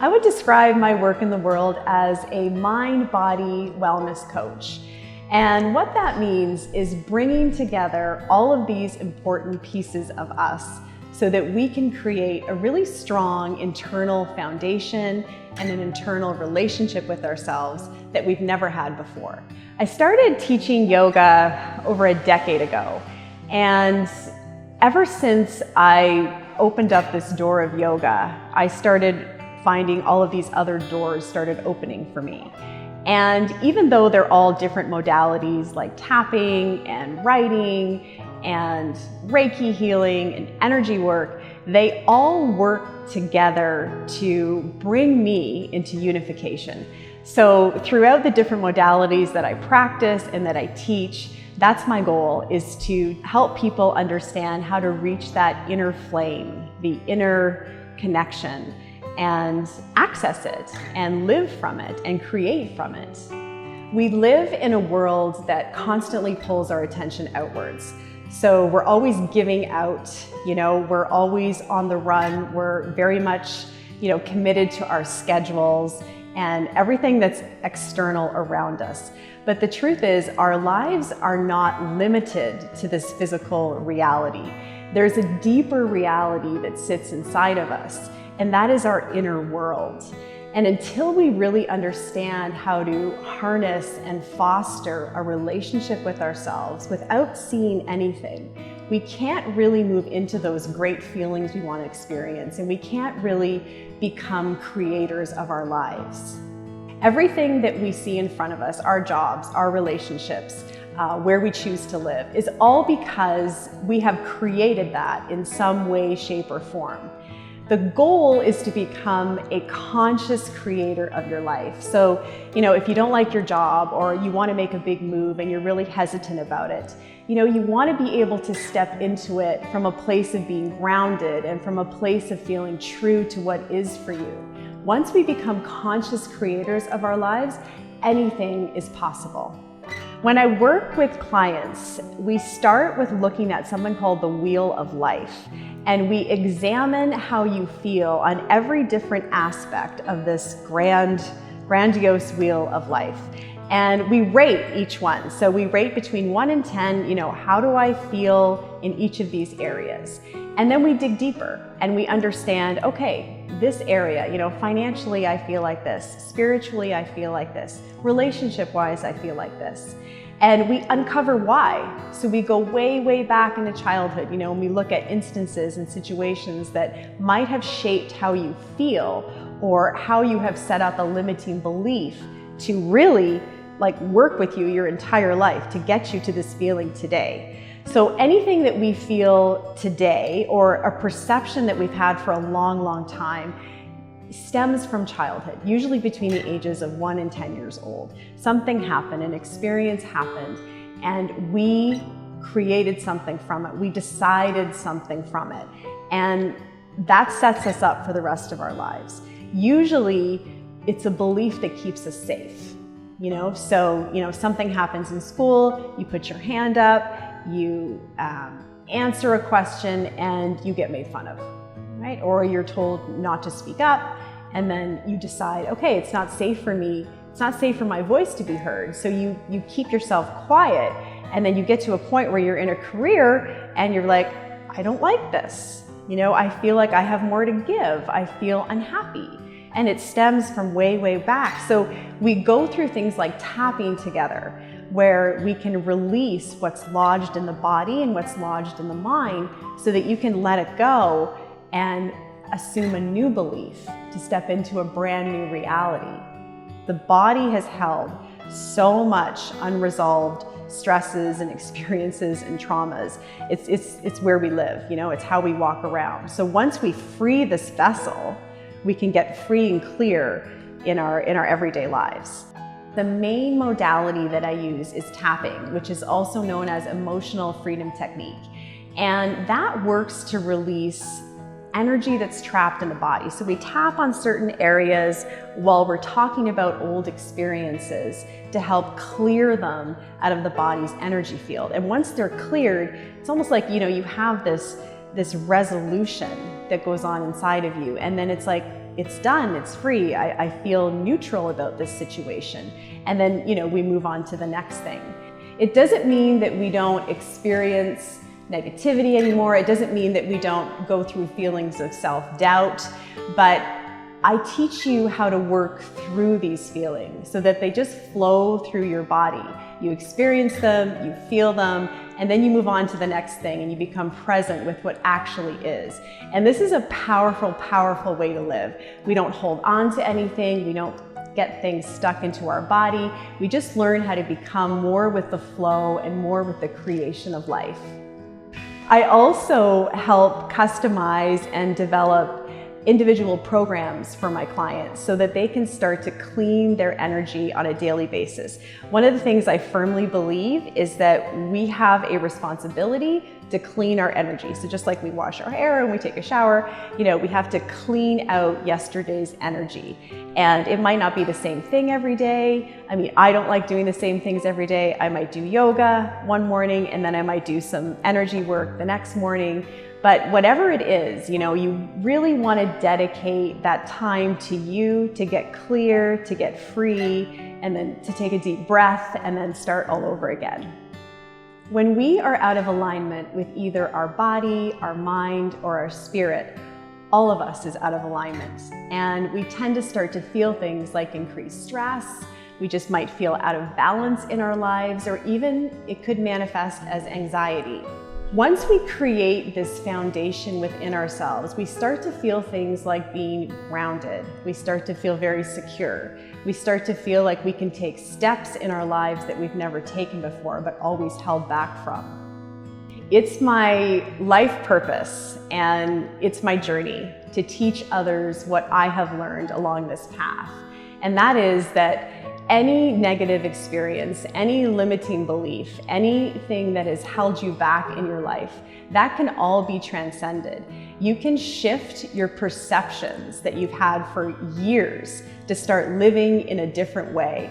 I would describe my work in the world as a mind-body wellness coach. And what that means is bringing together all of these important pieces of us so that we can create a really strong internal foundation and an internal relationship with ourselves that we've never had before. I started teaching yoga over a decade ago, and ever since I opened up this door of yoga, I started finding all of these other doors started opening for me. And even though they're all different modalities like tapping and writing and Reiki healing and energy work, they all work together to bring me into unification. So throughout the different modalities that I practice and that I teach, that's my goal, is to help people understand how to reach that inner flame, the inner connection, and access it and live from it and create from it. We live in a world that constantly pulls our attention outwards. So we're always giving out, we're always on the run. We're very much, committed to our schedules and everything that's external around us. But the truth is, our lives are not limited to this physical reality. There's a deeper reality that sits inside of us, and that is our inner world. And until we really understand how to harness and foster a relationship with ourselves without seeing anything, we can't really move into those great feelings we want to experience, and we can't really become creators of our lives. Everything that we see in front of us, our jobs, our relationships, where we choose to live, is all because we have created that in some way, shape, or form. The goal is to become a conscious creator of your life. So, if you don't like your job or you want to make a big move and you're really hesitant about it, you want to be able to step into it from a place of being grounded and from a place of feeling true to what is for you. Once we become conscious creators of our lives, anything is possible. When I work with clients, we start with looking at something called the wheel of life, and we examine how you feel on every different aspect of this grandiose wheel of life. And we rate each one. So we rate between 1 and 10, how do I feel in each of these areas? And then we dig deeper and we understand, okay, this area, financially I feel like this, spiritually I feel like this, relationship-wise I feel like this. And we uncover why. So we go way, way back into childhood, and we look at instances and situations that might have shaped how you feel or how you have set up a limiting belief to really work with you your entire life to get you to this feeling today. So anything that we feel today or a perception that we've had for a long, long time stems from childhood, usually between the ages of 1 and 10 years old. Something happened, an experience happened, and we created something from it. We decided something from it. And that sets us up for the rest of our lives. Usually, it's a belief that keeps us safe. So, something happens in school, you put your hand up, you answer a question, and you get made fun of, right? Or you're told not to speak up, and then you decide, okay, it's not safe for me, it's not safe for my voice to be heard. So you keep yourself quiet, and then you get to a point where you're in a career, and you're like, I don't like this. I feel like I have more to give. I feel unhappy. And it stems from way, way back. So we go through things like tapping together, where we can release what's lodged in the body and what's lodged in the mind so that you can let it go and assume a new belief to step into a brand new reality. The body has held so much unresolved stresses and experiences and traumas. It's where we live, it's how we walk around. So once we free this vessel, we can get free and clear in our everyday lives. The main modality that I use is tapping, which is also known as emotional freedom technique. And that works to release energy that's trapped in the body. So we tap on certain areas while we're talking about old experiences to help clear them out of the body's energy field. And once they're cleared, it's almost like, you have this resolution that goes on inside of you. And then it's like it's done, it's free, I feel neutral about this situation. And then, we move on to the next thing. It doesn't mean that we don't experience negativity anymore. It doesn't mean that we don't go through feelings of self-doubt, but I teach you how to work through these feelings so that they just flow through your body. You experience them, you feel them, and then you move on to the next thing and you become present with what actually is. And this is a powerful, powerful way to live. We don't hold on to anything. We don't get things stuck into our body. We just learn how to become more with the flow and more with the creation of life. I also help customize and develop individual programs for my clients so that they can start to clean their energy on a daily basis. One of the things I firmly believe is that we have a responsibility to clean our energy. So just like we wash our hair and we take a shower, we have to clean out yesterday's energy. And it might not be the same thing every day. I don't like doing the same things every day. I might do yoga one morning and then I might do some energy work the next morning. But whatever it is, you really want to dedicate that time to you, to get clear, to get free, and then to take a deep breath and then start all over again. When we are out of alignment with either our body, our mind, or our spirit, all of us is out of alignment. And we tend to start to feel things like increased stress. We just might feel out of balance in our lives, or even it could manifest as anxiety. Once we create this foundation within ourselves, we start to feel things like being grounded. We start to feel very secure. We start to feel like we can take steps in our lives that we've never taken before, but always held back from. It's my life purpose and it's my journey to teach others what I have learned along this path. And that is that any negative experience, any limiting belief, anything that has held you back in your life, that can all be transcended. You can shift your perceptions that you've had for years to start living in a different way.